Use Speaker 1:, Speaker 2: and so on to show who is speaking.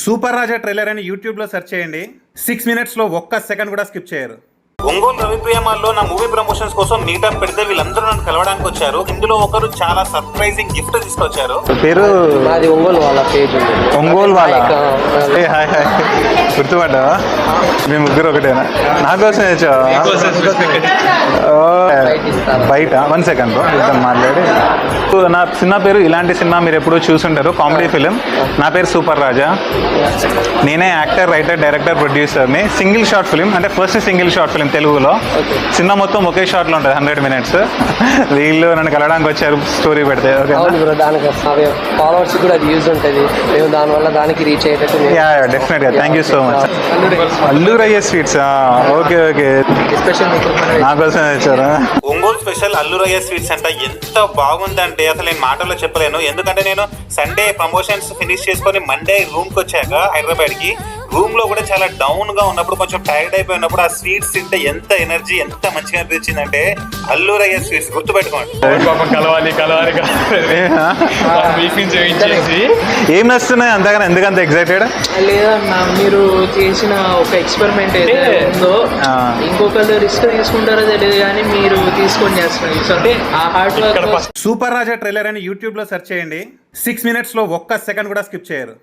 Speaker 1: Super రాజా trailer అని YouTube లో search చేయండి. 6 minutes లో ఒక్క సెకండ్ కూడా స్కిప్ చేయరు. ఒంగోలు రవిప్రియ మాల్లో నా మూవీ ప్రమోషన్స్ కోసం మీటప్ పెడితే వీళ్ళందరూ నన్ను కలవడానికి వచ్చారు. ఇందులో ఒకరు చాలా సర్ప్రైజింగ్ గిఫ్ట్ తీసుకొచ్చారు.
Speaker 2: పేరు
Speaker 3: మాది ఒంగోలు వాళ్ళ పేజ్.
Speaker 2: ఒంగోలు వాళ్ళ హాయ్ హాయ్ గుర్తుపడ్డా? మీ ముగ్గురు ఒకటేనా? నా కోసం తెచ్చావా? బయట 1 second ఇద్దరు మాట్లాడి. నా సినిమా పేరు ఇలాంటి సినిమా మీరు ఎప్పుడూ చూసుంటారు, కామెడీ ఫిలిం. నా పేరు సూపర్ రాజా. నేనే యాక్టర్, రైటర్, డైరెక్టర్, ప్రొడ్యూసర్ని. సింగిల్ షార్ట్ ఫిలిం, అంటే ఫస్ట్ సింగిల్ షార్ట్ ఫిలిం తెలుగులో. సినిమా మొత్తం ఒకే షార్ట్లో ఉంటుంది, 100 minutes. వీళ్ళు నన్ను కలవడానికి వచ్చారు స్టోరీ పెడితే.
Speaker 3: దానికి ఫాలోవర్స్ కూడా అది యూజ్ ఉంటుంది, మేము దానివల్ల దానికి రీచ్ అయ్యేటట్టు.
Speaker 2: డెఫినెట్గా thank you so much. Alluru అయ్యే స్వీట్స్. ఓకే ఓకే, నా కోసం తెచ్చారా?
Speaker 1: ఒంగోలు స్పెషల్ అల్లురయ్య స్వీట్స్ అంట. ఎంత బాగుందంటే అసలు నేను మాటల్లో చెప్పలేను. ఎందుకంటే నేను సండే ప్రమోషన్స్ ఫినిష్ చేసుకొని మండే రూమ్కి వచ్చాక హైదరాబాద్కి, రూమ్ లో కూడా చాలా డౌన్ గా ఉన్నప్పుడు, కొంచెం టైర్డ్ అయిపోయినప్పుడు ఆ స్వీట్స్ తింటే ఎంత ఎనర్జీ, ఎంత మంచిగా అనిపించిందంటే అల్లూరయ్య స్వీట్స్ గుర్తుపెట్టుకోండి.
Speaker 2: ఏం నస్తున్నాయి అంతగానే, ఎందుకంత ఎక్సైటెడ్?
Speaker 4: లేదన్నా, మీరు చేసిన ఒక ఎక్స్పెరిమెంట్ ఏదైతే ఉందో ఇంకొకళ్ళు రిస్క్ తీసుకుంటారో తెలియదు కానీ మీరు తీసుకొని చేస్తున్నారు. అంటే ఆ హార్డ్ వర్క్.
Speaker 1: సూపర్ రాజా ట్రైలర్ అని యూట్యూబ్ లో సెర్చ్ చేయండి. 6 minutes లో ఒక్క సెకండ్ కూడా స్కిప్ చేయరు.